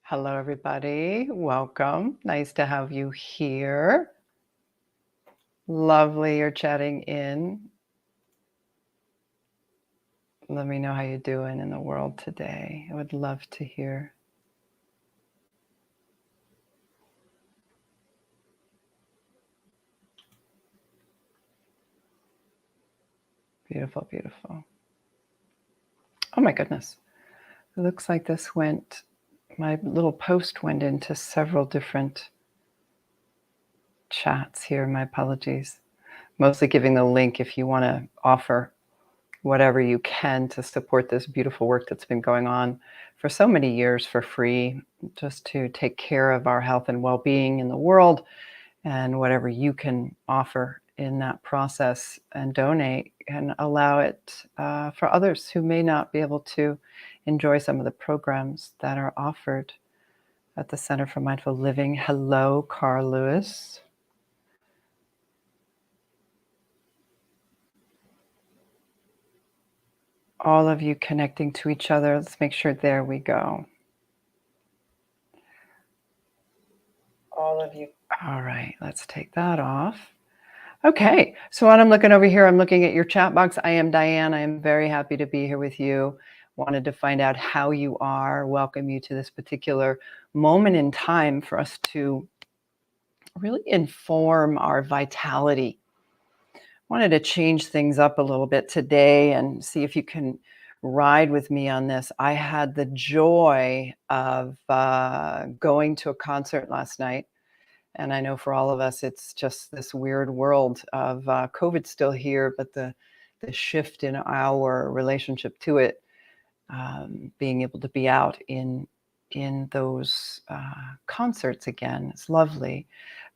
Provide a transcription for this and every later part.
Hello, everybody. Welcome. Nice to have you here. Lovely you're chatting in. Let me know how you're doing in the world today. I would love to hear. Beautiful, beautiful. Oh my goodness. It looks like my little post went into several different chats here. My apologies. Mostly giving the link if you want to offer whatever you can to support this beautiful work that's been going on for so many years for free, just to take care of our health and well-being in the world, and whatever you can offer in that process and donate and allow it for others who may not be able to enjoy some of the programs that are offered at the Center for Mindful Living. Hello, Carl Lewis. All of you connecting to each other. Let's make sure, there we go. All of you. All right, let's take that off. Okay, so when I'm looking over here, I'm looking at your chat box. I am Diane. I am very happy to be here with you. Wanted to find out how you are, welcome you to this particular moment in time for us to really inform our vitality. Wanted to change things up a little bit today and see if you can ride with me on this. I had the joy of going to a concert last night. And I know for all of us, it's just this weird world of COVID still here, but the shift in our relationship to it, being able to be out in those concerts again, it's lovely.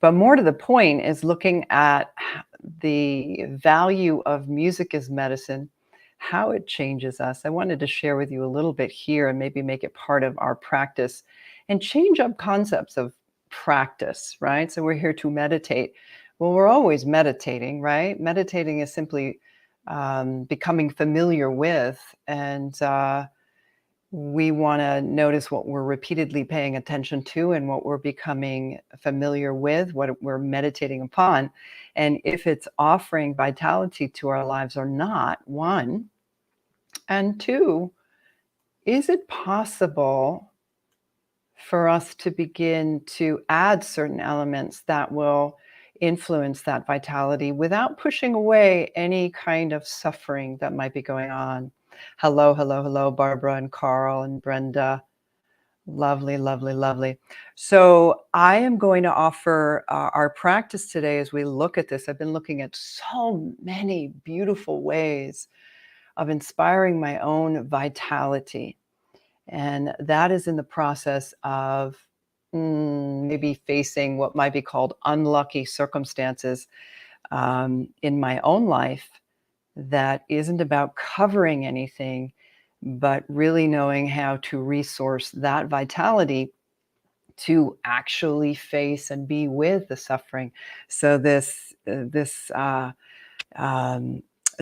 But more to the point is looking at the value of music as medicine, how it changes us. I wanted to share with you a little bit here and maybe make it part of our practice and change up concepts of practice, right? So we're here to meditate. Well, we're always meditating, right? Meditating is simply becoming familiar with, and we want to notice what we're repeatedly paying attention to and what we're becoming familiar with, what we're meditating upon, and if it's offering vitality to our lives or not, one. And two, is it possible for us to begin to add certain elements that will influence that vitality without pushing away any kind of suffering that might be going on? Hello, hello, hello, Barbara and Carl and Brenda. Lovely, lovely, lovely. So I am going to offer our practice today as we look at this. I've been looking at so many beautiful ways of inspiring my own vitality. And that is in the process of maybe facing what might be called unlucky circumstances in my own life that isn't about covering anything, but really knowing how to resource that vitality to actually face and be with the suffering. So this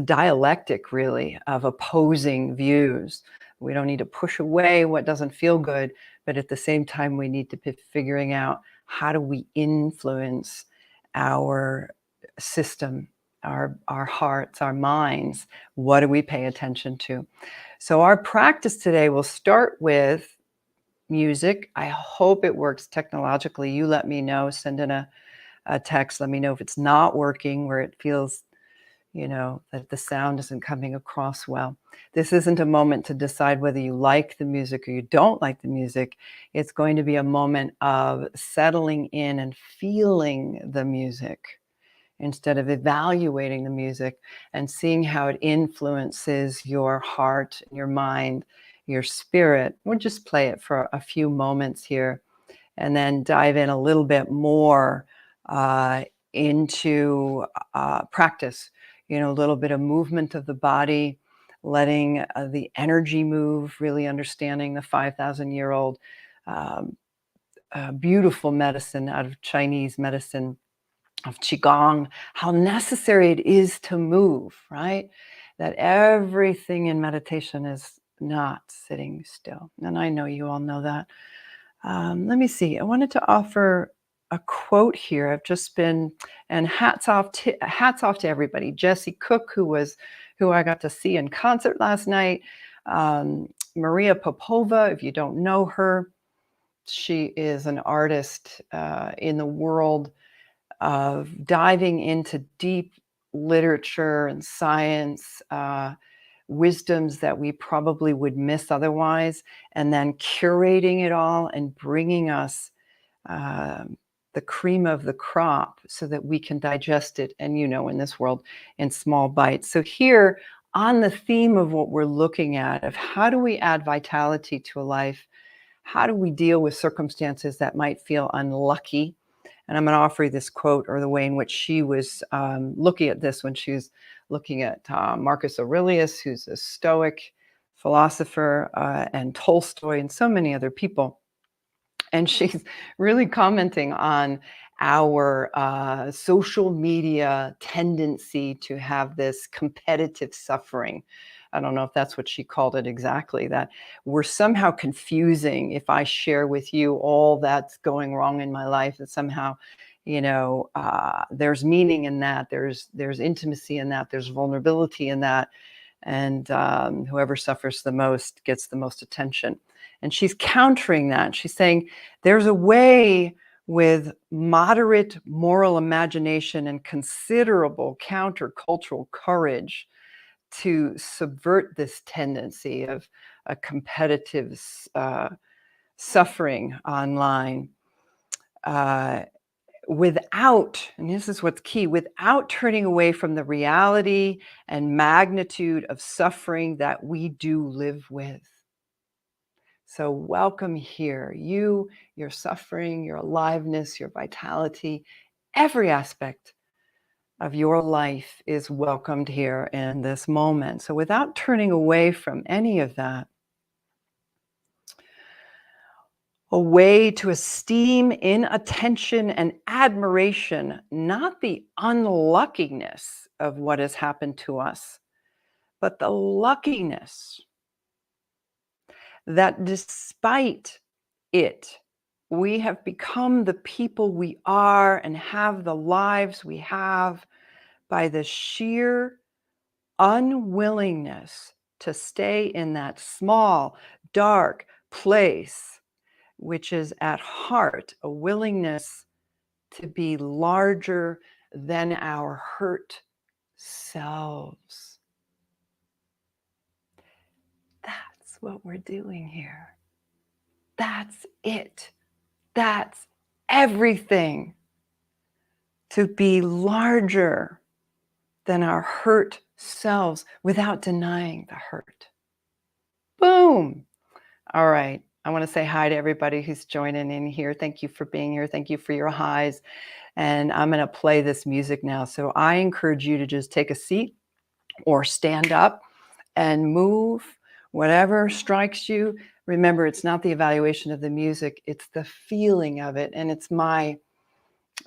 dialectic really of opposing views. We don't need to push away what doesn't feel good, but at the same time, we need to be figuring out how do we influence our system, our hearts, our minds. What do we pay attention to? So our practice today will start with music. I hope it works technologically. You let me know, send in a text. Let me know if it's not working, where it feels that the sound isn't coming across well. This isn't a moment to decide whether you like the music or you don't like the music. It's going to be a moment of settling in and feeling the music instead of evaluating the music and seeing how it influences your heart, your mind, your spirit. We'll just play it for a few moments here and then dive in a little bit more into practice. A little bit of movement of the body, letting the energy move, really understanding the 5,000-year-old beautiful medicine out of Chinese medicine, of Qigong, how necessary it is to move, right? That everything in meditation is not sitting still. And I know you all know that. Let me see. I wanted to offer a quote here. I've just been, and hats off to everybody. Jessie Cook, who I got to see in concert last night. Maria Popova, if you don't know her, she is an artist in the world of diving into deep literature and science, wisdoms that we probably would miss otherwise, and then curating it all and bringing us the cream of the crop so that we can digest it, and in this world, in small bites. So here, on the theme of what we're looking at, of how do we add vitality to a life, how do we deal with circumstances that might feel unlucky? And I'm going to offer you this quote, or the way in which she was looking at this when she was looking at Marcus Aurelius, who's a Stoic philosopher, and Tolstoy, and so many other people. And she's really commenting on our social media tendency to have this competitive suffering. I don't know if that's what she called it exactly, that we're somehow confusing. If I share with you all that's going wrong in my life, that somehow, there's meaning in that, there's intimacy in that, there's vulnerability in that, and whoever suffers the most gets the most attention. And she's countering that. She's saying there's a way with moderate moral imagination and considerable countercultural courage to subvert this tendency of a competitive suffering online without, and this is what's key, without turning away from the reality and magnitude of suffering that we do live with. So welcome here. Your suffering, your aliveness, your vitality, every aspect of your life is welcomed here in this moment. So without turning away from any of that, a way to esteem in attention and admiration, not the unluckiness of what has happened to us, but the luckiness that despite it, we have become the people we are and have the lives we have by the sheer unwillingness to stay in that small, dark place, which is at heart a willingness to be larger than our hurt selves. That's what we're doing here. That's it. That's everything. To be larger than our hurt selves without denying the hurt. Boom. All right. I want to say hi to everybody who's joining in here. Thank you for being here. Thank you for your highs. And I'm going to play this music now. So I encourage you to just take a seat or stand up and move, whatever strikes you. Remember, it's not the evaluation of the music, it's the feeling of it. And it's my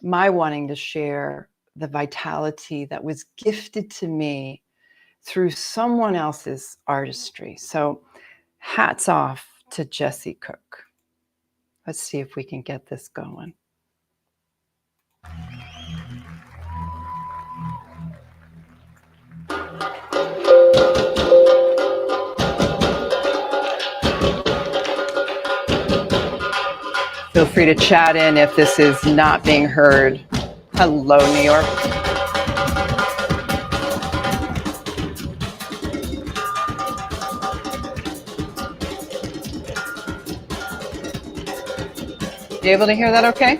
wanting to share the vitality that was gifted to me through someone else's artistry. So hats off to Jessie Cook. Let's see if we can get this going. Feel free to chat in if this is not being heard. Hello, New York. You able to hear that okay?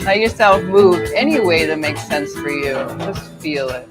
Let yourself move any way that makes sense for you. Just feel it.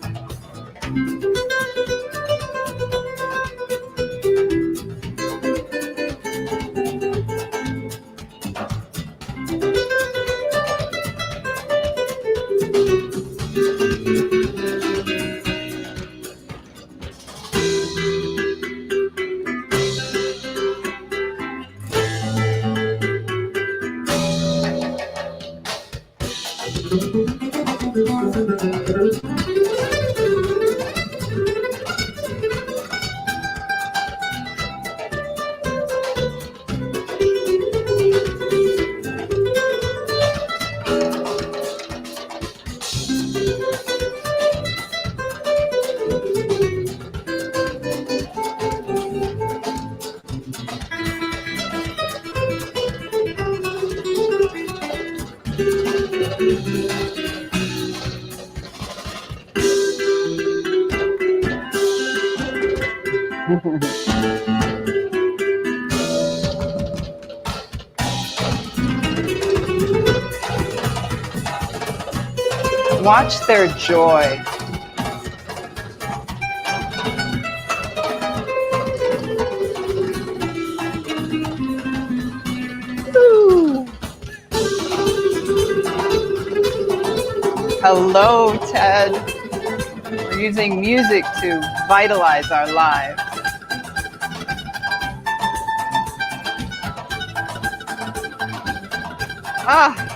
Watch their joy. Woo. Hello, Ted. We're using music to vitalize our lives. Ah.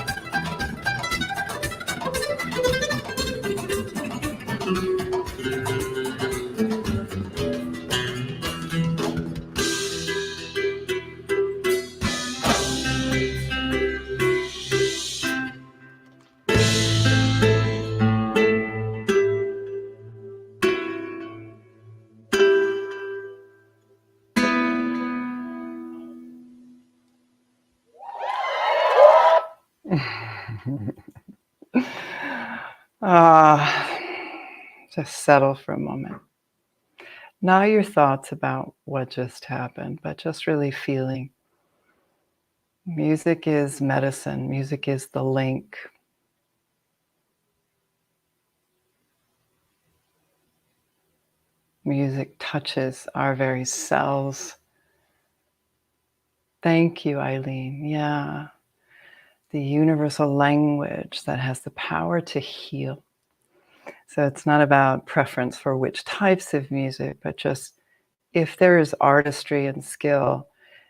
Just settle for a moment. Not your thoughts about what just happened, but just really feeling. Music is medicine. Music is the link. Music touches our very cells. Thank you, Eileen. Yeah. The universal language that has the power to heal. So it's not about preference for which types of music, but just if there is artistry and skill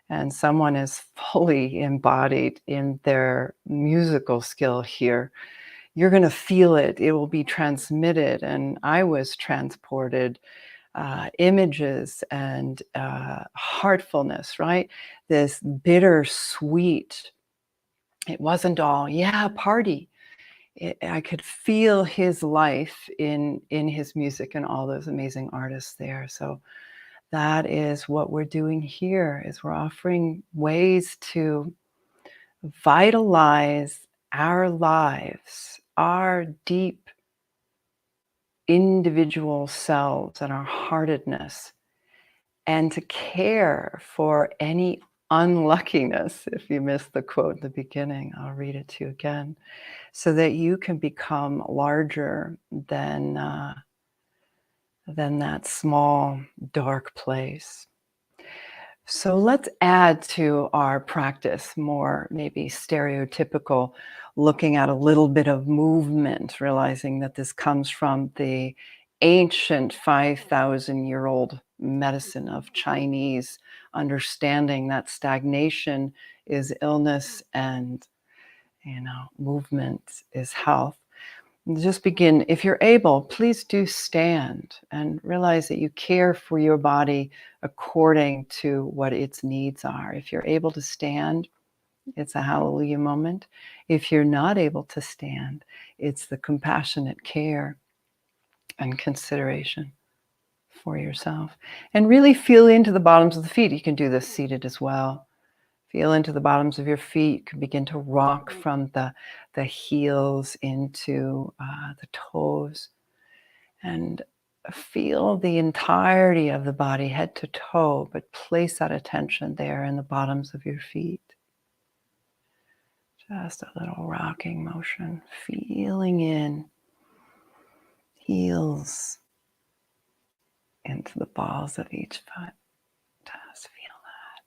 and someone is fully embodied in their musical skill here, you're going to feel it. It will be transmitted. And I was transported. Images and heartfulness, right? This bittersweet. It wasn't all, yeah, party. I could feel his life in his music and all those amazing artists there. So that is what we're doing here, is we're offering ways to vitalize our lives, our deep individual selves and our heartedness, and to care for any unluckiness. If you missed the quote in the beginning, I'll read it to you again, so that you can become larger than that small, dark place. So let's add to our practice more maybe stereotypical, looking at a little bit of movement, realizing that this comes from the ancient 5,000-year-old medicine of Chinese understanding that stagnation is illness and, movement is health. Just begin, if you're able, please do stand and realize that you care for your body according to what its needs are. If you're able to stand, it's a hallelujah moment. If you're not able to stand, it's the compassionate care and consideration for yourself. And really feel into the bottoms of the feet. You can do this seated as well. Feel into the bottoms of your feet. You can begin to rock from the heels into the toes. And feel the entirety of the body, head to toe, but place that attention there in the bottoms of your feet. Just a little rocking motion, feeling in, heels into the balls of each foot. Just feel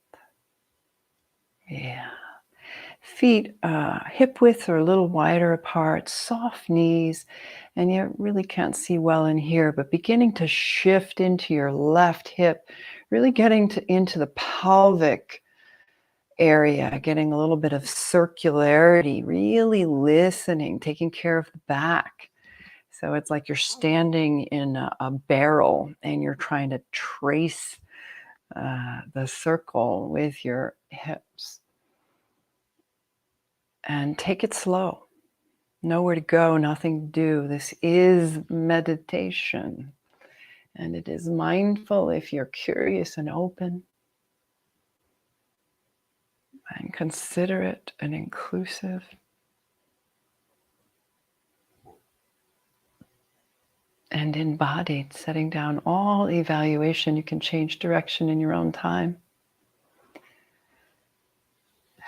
that. Yeah. Feet hip width or a little wider apart, soft knees, and you really can't see well in here, but beginning to shift into your left hip, really getting into the pelvic area, getting a little bit of circularity, really listening, taking care of the back. So it's like you're standing in a barrel and you're trying to trace the circle with your hips. And take it slow. Nowhere to go, nothing to do. This is meditation. And it is mindful if you're curious and open and considerate and inclusive. and embodied, setting down all evaluation. You can change direction in your own time.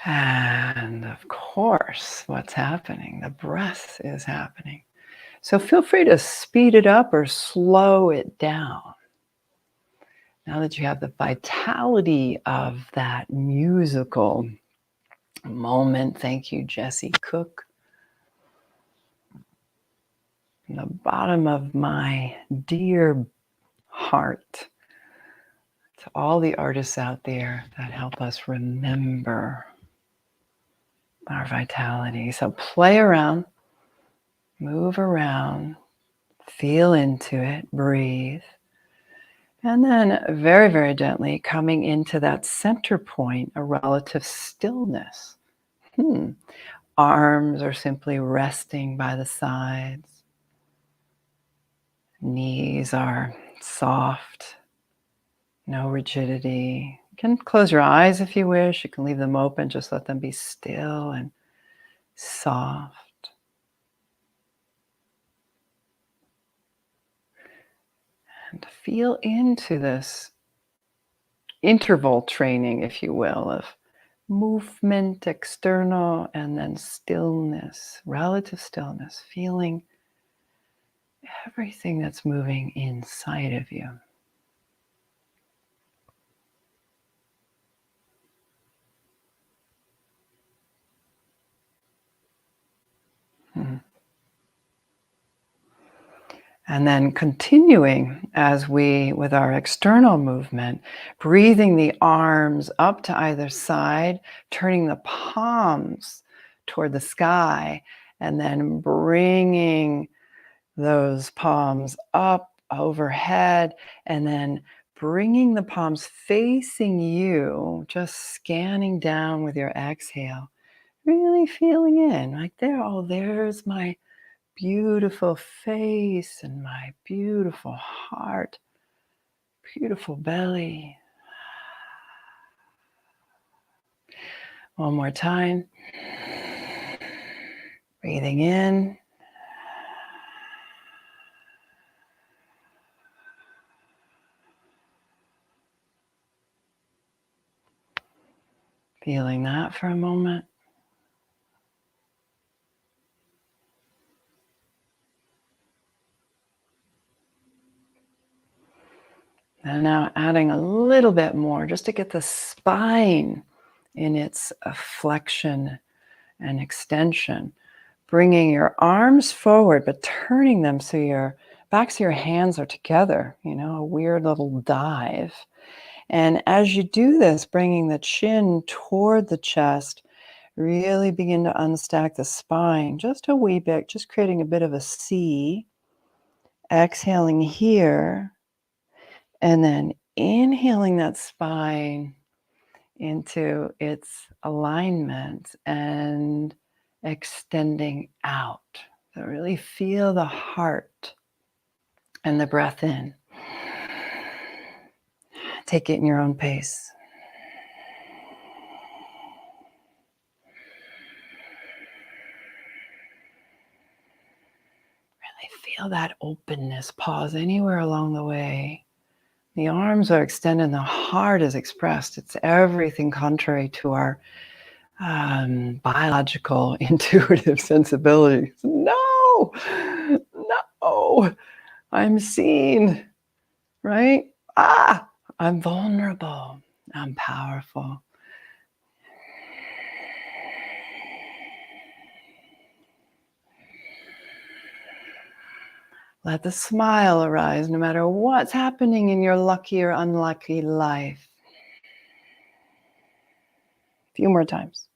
And of course, what's happening? The breath is happening. So feel free to speed it up or slow it down. Now that you have the vitality of that musical moment, thank you, Jessie Cook. From the bottom of my dear heart to all the artists out there that help us remember our vitality. So play around, move around, feel into it, breathe. And then very, very gently coming into that center point, a relative stillness. Arms are simply resting by the sides. Knees are soft, no rigidity. You can close your eyes if you wish. You can leave them open. Just let them be still and soft. And feel into this interval training, if you will, of movement, external, and then stillness, relative stillness, feeling everything that's moving inside of you. And then continuing as we, with our external movement, breathing the arms up to either side, turning the palms toward the sky, and then bringing those palms up overhead, and then bringing the palms facing you, just scanning down with your exhale, really feeling in, like there, oh, there's my beautiful face and my beautiful heart, beautiful belly. One more time. Breathing in. Feeling that for a moment. And now adding a little bit more just to get the spine in its flexion and extension. Bringing your arms forward, but turning them so your backs of your hands are together, a weird little dive. And as you do this, bringing the chin toward the chest, really begin to unstack the spine just a wee bit, just creating a bit of a C. Exhaling here, and then inhaling that spine into its alignment and extending out. So really feel the heart and the breath in. Take it in your own pace. Really feel that openness. Pause anywhere along the way. The arms are extended, the heart is expressed. It's everything contrary to our biological, intuitive sensibilities. No, I'm seen, right? I'm vulnerable. I'm powerful. Let the smile arise no matter what's happening in your lucky or unlucky life. A few more times.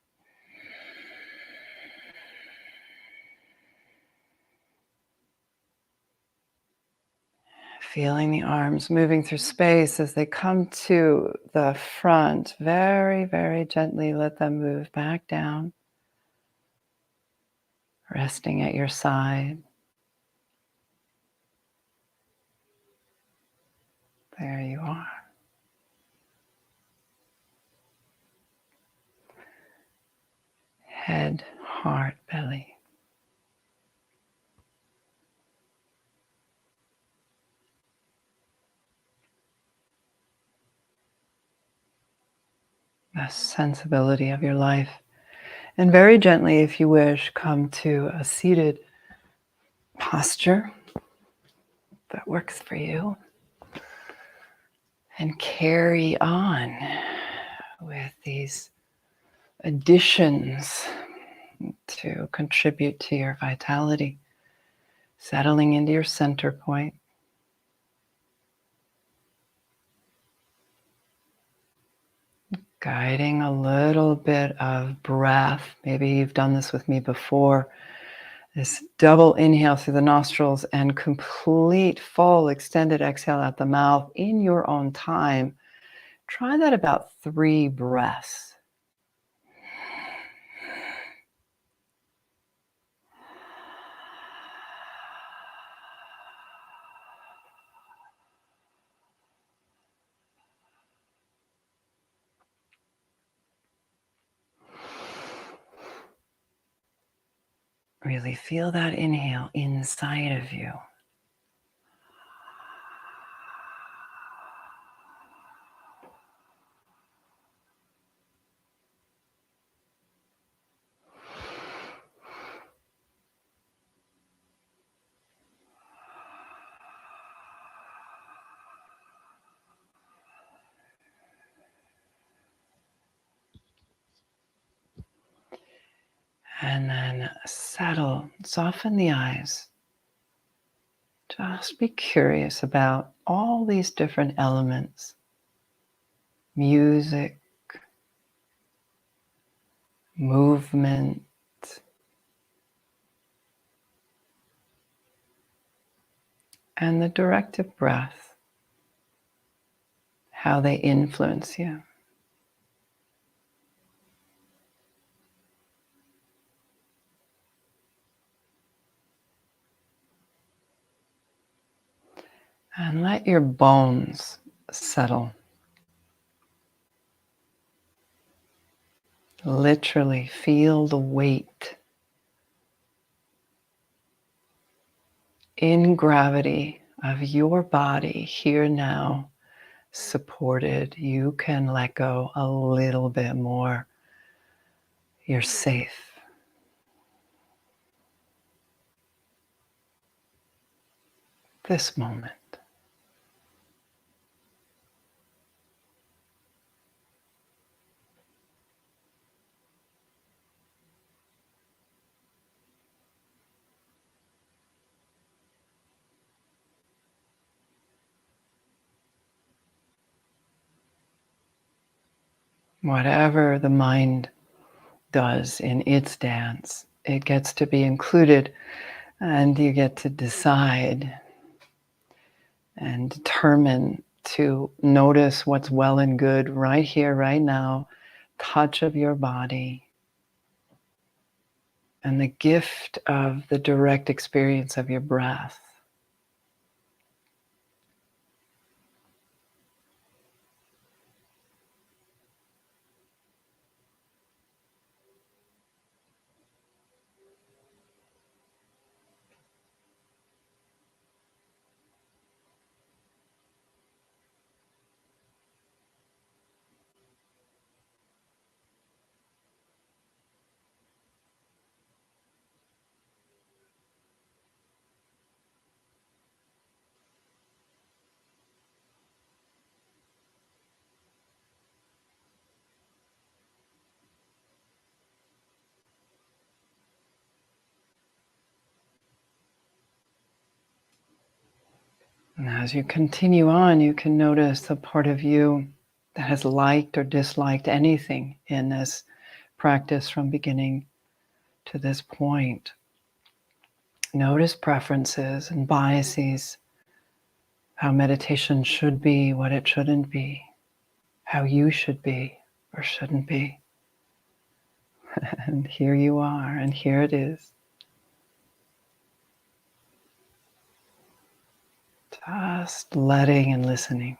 Feeling the arms moving through space as they come to the front. Very, very gently let them move back down. Resting at your side. There you are. Head, heart, belly. the sensibility of your life. And very gently, if you wish, come to a seated posture that works for you. And carry on with these additions to contribute to your vitality, settling into your center point. Guiding a little bit of breath. Maybe you've done this with me before. This double inhale through the nostrils and complete full extended exhale out the mouth in your own time. Try that about 3 breaths. Really feel that inhale inside of you. And then settle, soften the eyes. Just be curious about all these different elements. Music, movement, and the directive breath, how they influence you. And let your bones settle. Literally feel the weight in gravity of your body here now, supported. You can let go a little bit more. You're safe. This moment. Whatever the mind does in its dance, it gets to be included, and you get to decide and determine to notice what's well and good right here, right now, touch of your body, and the gift of the direct experience of your breath. And as you continue on, you can notice the part of you that has liked or disliked anything in this practice from beginning to this point. Notice preferences and biases, how meditation should be, what it shouldn't be, how you should be or shouldn't be. And here you are, and here it is. Just letting and listening.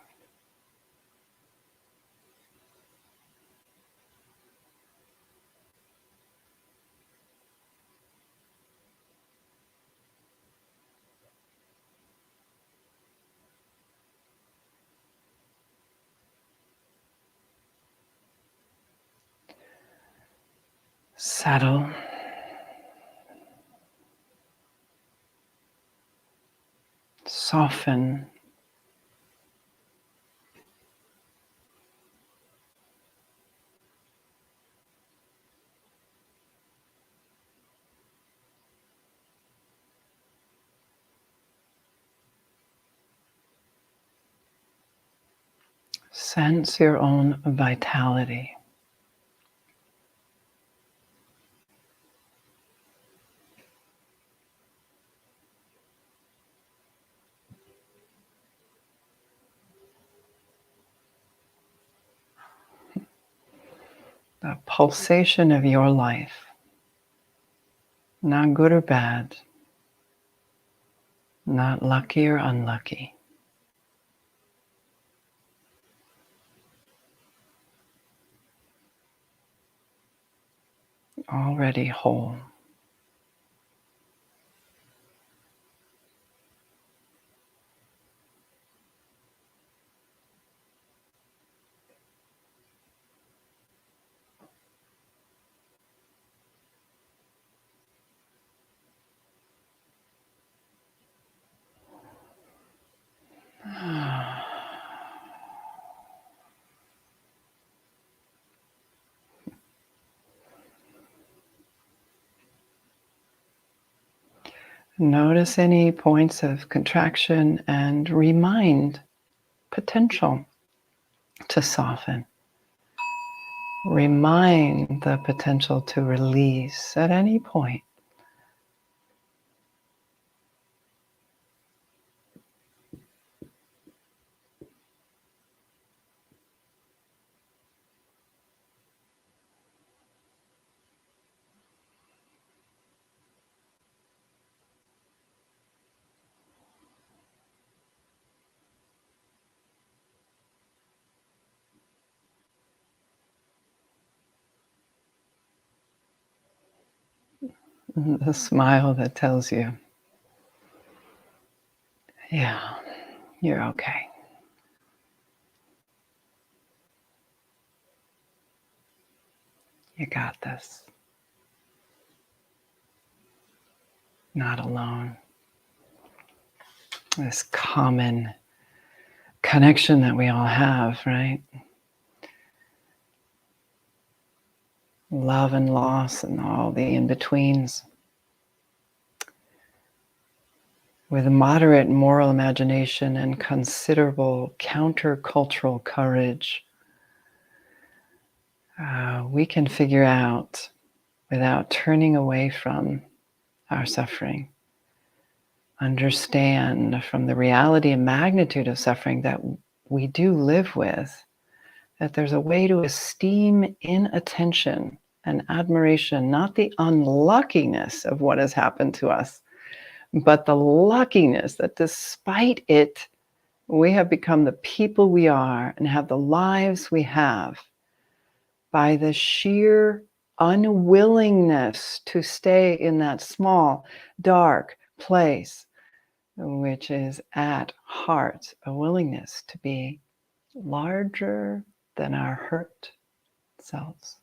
Settle. Soften. Sense your own vitality. The pulsation of your life. Not good or bad. Not lucky or unlucky. Already whole. Notice any points of contraction and remind potential to soften. Remind the potential to release at any point. The smile that tells you, yeah, you're okay. You got this. Not alone. This common connection that we all have, right? Love and loss and all the in-betweens. With moderate moral imagination and considerable countercultural courage, we can figure out, without turning away from our suffering, understand from the reality and magnitude of suffering that we do live with, that there's a way to esteem inattention and admiration, not the unluckiness of what has happened to us, but the luckiness that despite it, we have become the people we are and have the lives we have by the sheer unwillingness to stay in that small, dark place, which is at heart a willingness to be larger than our hurt selves,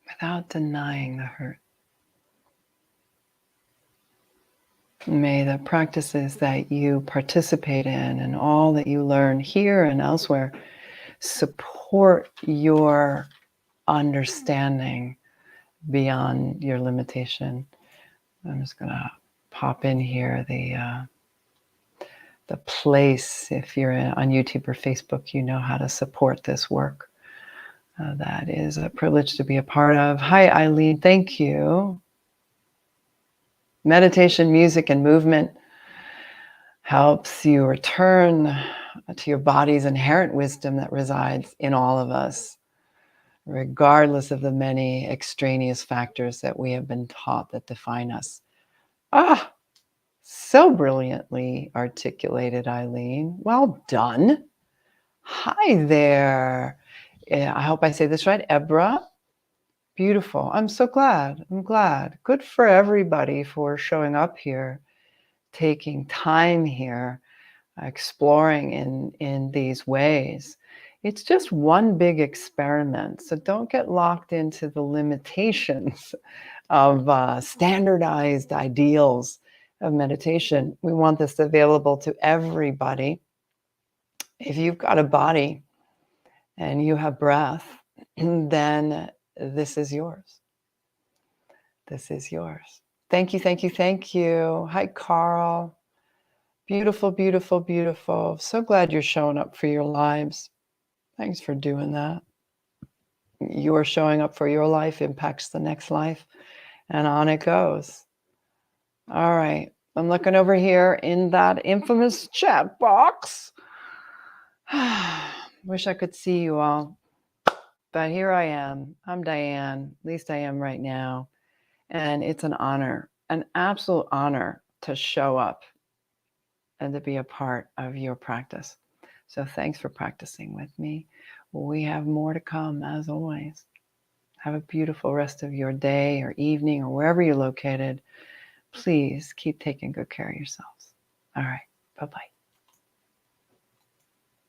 without denying the hurt. May the practices that you participate in and all that you learn here and elsewhere support your understanding beyond your limitation. I'm just going to pop in here the place, if you're on YouTube or Facebook, you know how to support this work. That is a privilege to be a part of. Hi, Eileen. Thank you. Meditation, music, and movement helps you return to your body's inherent wisdom that resides in all of us, regardless of the many extraneous factors that we have been taught that define us. So brilliantly articulated, Eileen. Well done. Hi there. I hope I say this right. Ebra. Beautiful. I'm so glad. I'm glad. Good for everybody for showing up here, taking time here, exploring in these ways. It's just one big experiment. So don't get locked into the limitations of standardized ideals of meditation. We want this available to everybody. If you've got a body and you have breath, then this is yours. This is yours. Thank you, thank you, thank you. Hi, Carl. Beautiful, beautiful, beautiful. So glad you're showing up for your lives. Thanks for doing that. Your showing up for your life impacts the next life, and on it goes. All right. I'm looking over here in that infamous chat box. Wish I could see you all. But here I am. I'm Diane. At least I am right now. And it's an honor, an absolute honor to show up and to be a part of your practice. So thanks for practicing with me. We have more to come, as always. Have a beautiful rest of your day or evening or wherever you're located. Please keep taking good care of yourselves. All right. Bye-bye.